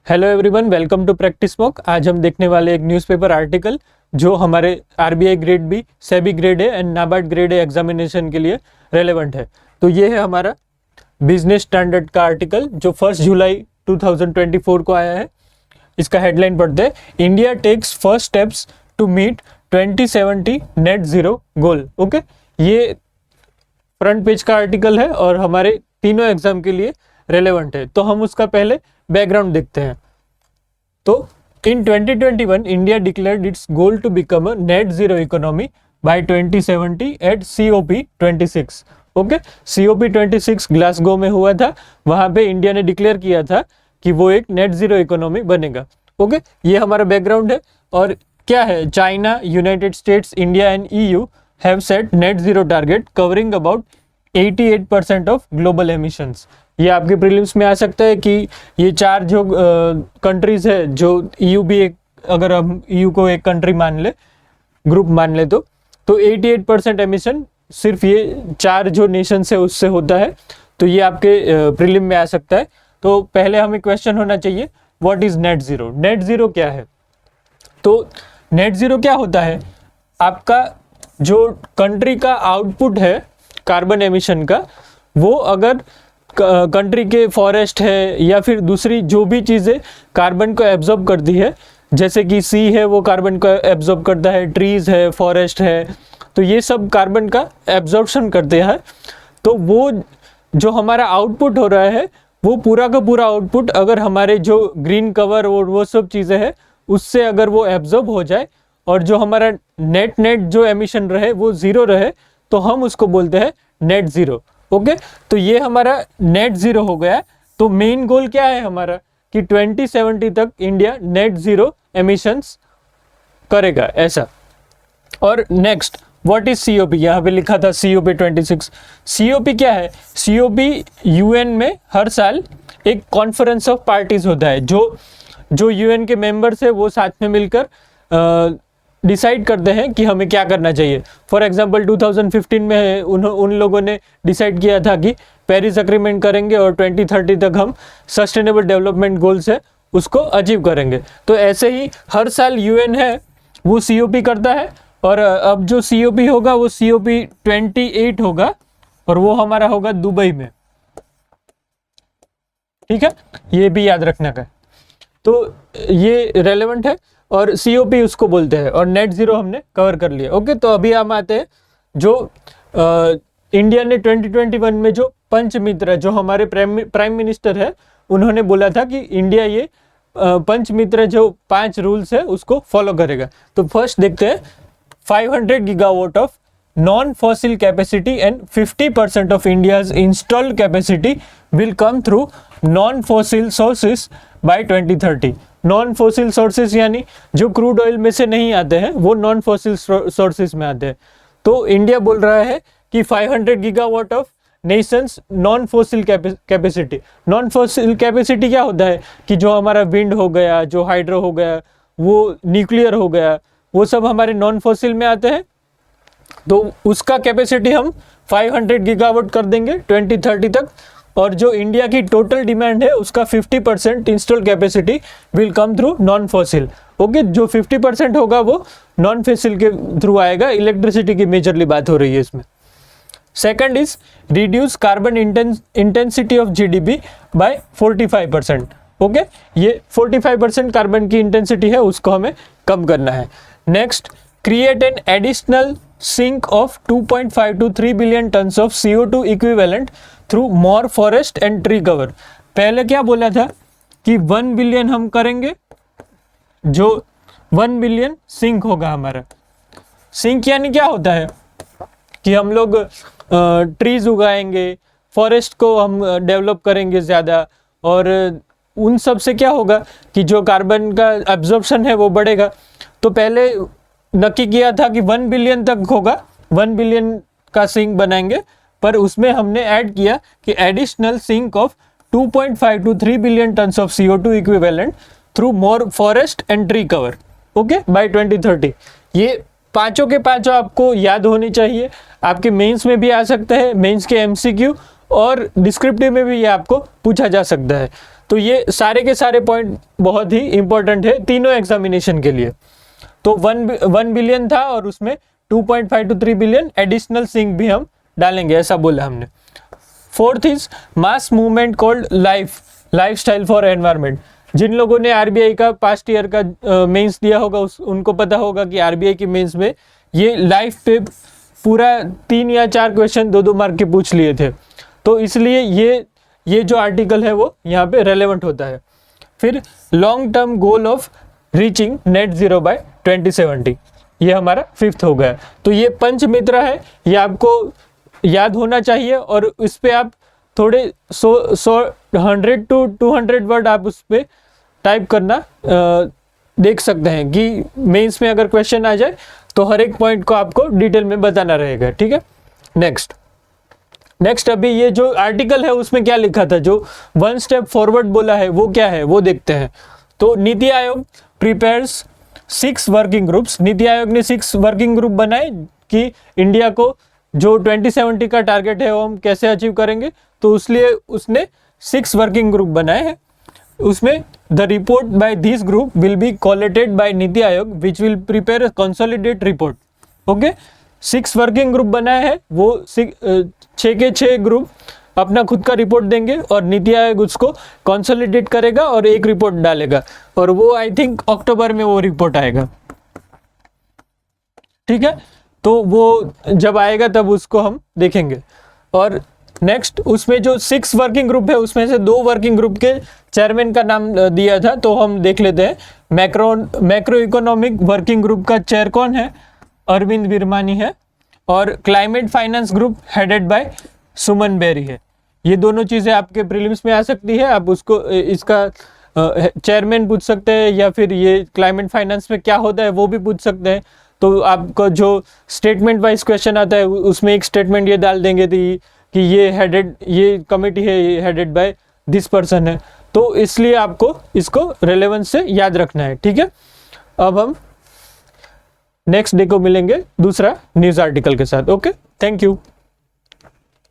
Hello everyone, welcome to practice mock. आज हम देखने वाले एक न्यूज़पेपर आर्टिकल जो हमारे RBI grade B, SEBI grade A and NABARD grade A examination के लिए रेलेवेंट है। तो ये है हमारा बिजनेस स्टैंडर्ड का आर्टिकल जो 1 जुलाई 2024 को आया है। इसका हेडलाइन पढ़ते हैं, India takes first steps to meet 2070 net zero goal. Okay, ये फ्रंट पेज का आर्टिकल है और हमारे तीनों एग्जाम के लिए रेलेवेंट है। तो हम उसका पहले बैकग्राउंड देखते हैं। तो in 2021 India declared its goal to become a net zero economy by 2070 at COP26। Okay, COP26 Glasgow में हुआ था। वहां पे इंडिया ने डिक्लेयर किया था कि वो एक नेट जीरो इकोनॉमी बनेगा। ओके, ये हमारा बैकग्राउंड है। और क्या है, China, United states, India and EU have set net zero target covering about 88% of global emissions. ये आपके प्रीलिम्स में आ सकता है कि ये चार जो कंट्रीज है, जो EU भी एक, अगर हम EU को एक कंट्री मान ले, ग्रुप मान ले, तो 88% एमिशन सिर्फ ये चार जो नेशन है उससे होता है। तो ये आपके प्रीलिम में आ सकता है। तो पहले हमें क्वेश्चन होना चाहिए, what is net zero? Net zero क्या है? तो नेट जीरो क्या होता है? आपका जो कंट्री का आउटपुट है कार्बन एमिशन का, वो अगर कंट्री के फॉरेस्ट है या फिर दूसरी जो भी चीज़ें कार्बन को एब्जॉर्ब करती है, जैसे कि सी है वो कार्बन को एब्जॉर्ब करता है, ट्रीज है, फॉरेस्ट है, तो ये सब कार्बन का एब्जॉर्प्शन करते हैं। तो वो जो हमारा आउटपुट हो रहा है, वो पूरा का पूरा आउटपुट अगर हमारे जो ग्रीन कवर और वो सब चीज़ें हैं उससे अगर वो एब्जॉर्ब हो जाए और जो हमारा नेट जो एमिशन रहे वो ज़ीरो रहे, तो हम उसको बोलते हैं नेट ज़ीरो। ओके, तो ये हमारा नेट ज़ीरो हो गया। तो मेन गोल क्या है हमारा कि 2070 तक इंडिया नेट ज़ीरो एमिशंस करेगा, ऐसा। और नेक्स्ट, व्हाट इज COP? यहाँ पे लिखा था COP26। COP क्या है? COP UN में हर साल एक कॉन्फ्रेंस ऑफ पार्टीज होता है। जो UN के मेंबर्स है वो साथ में मिलकर डिसाइड करते हैं कि हमें क्या करना चाहिए। फॉर एग्जांपल 2015 में उन लोगों ने डिसाइड किया था कि पेरिस एग्रीमेंट करेंगे और 2030 तक हम सस्टेनेबल डेवलपमेंट गोल्स है उसको अचीव करेंगे। तो ऐसे ही हर साल UN है वो COP करता है। और अब जो COP होगा वो COP28 होगा और वो हमारा होगा दुबई में। ठीक है, ये भी याद रखना का। तो ये रेलेवेंट है और COP उसको बोलते हैं। और नेट जीरो हमने कवर कर लिया। ओके, तो अभी हम आते हैं जो इंडिया ने 2021 में जो पंचमित्र, जो हमारे प्राइम मिनिस्टर है, उन्होंने बोला था कि इंडिया ये पंचमित्र जो 5 रूल्स है उसको फॉलो करेगा। तो फर्स्ट देखते हैं, 500 gigawatt of non fossil capacity and 50% of India's installed capacity will come through non fossil sources by 2030। Non fossil sources यानी जो क्रूड ऑयल में से नहीं आते हैं, वो नॉन फॉसिल सोर्सेज में आते हैं। तो इंडिया बोल रहा है कि 500 gigawatt of Nations non fossil capacity. Non fossil capacity क्या होता है कि जो हमारा विंड हो गया, जो हाइड्रो हो गया, वो न्यूक्लियर हो गया, वो सब हमारे नॉन फॉसिल में आते हैं। तो उसका कैपेसिटी हम 500 गीगावाट कर देंगे 2030 तक। और जो इंडिया की टोटल डिमांड है उसका 50% install capacity will come through non fossil. Okay, जो 50% होगा वो नॉन फॉसिल के थ्रू आएगा। इलेक्ट्रिसिटी की मेजरली बात हो रही है इसमें। Second is reduce carbon intensity of GDP by 45%। Okay, ये 45% कार्बन की इंटेंसिटी है, उसको हमें कम करना है। Next, create an additional sink of 2.5 to 3 billion tons of CO2 equivalent through more forest and tree cover. पहले क्या बोला था कि 1 बिलियन हम करेंगे, जो 1 बिलियन सिंक होगा हमारा। सिंक यानी क्या होता है कि हम लोग ट्रीज उगाएंगे, फॉरेस्ट को हम डेवलप करेंगे ज़्यादा, और उन सब से क्या होगा कि जो कार्बन का एब्जॉर्प्शन है वो बढ़ेगा। तो पहले नक्की किया था कि 1 बिलियन तक होगा, 1 बिलियन का सिंक बनाएंगे, पर उसमें हमने ऐड किया कि additional sink of 2.5 to 3 billion tons of CO2 equivalent through more forest and tree cover. Okay, by 2030। ये पांचों के पांचों आपको याद होनी चाहिए। आपके मेंस में भी आ सकता है, मेंस के MCQ, और डिस्क्रिप्टिव में भी ये आपको पूछा जा सकता है। तो ये सारे के सारे पॉइंट बहुत ही इंपॉर्टेंट है तीनों एग्जामिनेशन के लिए। तो 1 बिलियन था और उसमें 2.5 to 3 बिलियन एडिशनल सिंक भी हम डालेंगे, ऐसा बोला हमने। Fourth is mass movement called lifestyle for environment. जिन लोगों ने आरबीआई का पास्ट ईयर का मेंस दिया होगा उनको पता होगा कि आरबीआई की मेंस में ये लाइफ पे पूरा 3 या 4 क्वेश्चन 2-2 मार्क के पूछ लिए थे, तो इसलिए ये जो आर्टिकल है वो यहाँ पे रेलेवेंट होता है। फिर long term goal of reaching net zero by 2070, ये हमारा 5th हो गया। तो ये पंचमित्रा है, ये आपको याद होना चाहिए और इस पे आप थोड़े 100 to 200 वर्ड आप उस पर टाइप करना देख सकते हैं कि मेंस में अगर क्वेश्चन आ जाए तो हर एक पॉइंट को आपको डिटेल में बताना रहेगा, ठीक है। नेक्स्ट अभी ये जो आर्टिकल है उसमें क्या लिखा था, जो 1 स्टेप फॉरवर्ड बोला है वो क्या है वो देखते हैं। तो NITI Aayog prepares 6 working groups. NITI Aayog ने 6 वर्किंग ग्रुप बनाए कि इंडिया को जो 2070 का टारगेट है वो हम कैसे अचीव करेंगे, तो इसलिए उसने 6 वर्किंग ग्रुप बनाए हैं। उसमें the report by this group will be collated by NITI Aayog which will prepare a consolidate report. Okay, 6 working group बनाए हैं, वो 6 के 6 ग्रुप अपना खुद का रिपोर्ट देंगे और नीति आयोग उसको कंसोलिडेट करेगा और एक रिपोर्ट डालेगा, और वो आई थिंक अक्टूबर में वो रिपोर्ट आएगा, ठीक है। तो वो जब आएगा तब उसको हम देखेंगे। और नेक्स्ट उसमें जो 6 वर्किंग ग्रुप है उसमें से 2 वर्किंग ग्रुप के चेयरमैन का नाम दिया था, तो हम देख लेते हैं। मैक्रो इकोनॉमिक वर्किंग ग्रुप का चेयर कौन है, अरविंद विरमानी है, और climate finance group headed by Suman Beri है। ये दोनों चीज़ें आपके प्रीलिम्स में आ सकती है, आप उसको इसका चेयरमैन पूछ सकते हैं या फिर ये क्लाइमेट फाइनेंस में क्या होता है वो भी पूछ सकते हैं। तो आपको जो स्टेटमेंट वाइज क्वेश्चन आता है उसमें एक स्टेटमेंट ये डाल देंगे कि ये कमेटी है, ये हेडेड बाय दिस पर्सन है, तो इसलिए आपको इसको रेलेवेंस से याद रखना है, ठीक है। अब हम नेक्स्ट डे को मिलेंगे दूसरा न्यूज़ आर्टिकल के साथ। Okay, thank you.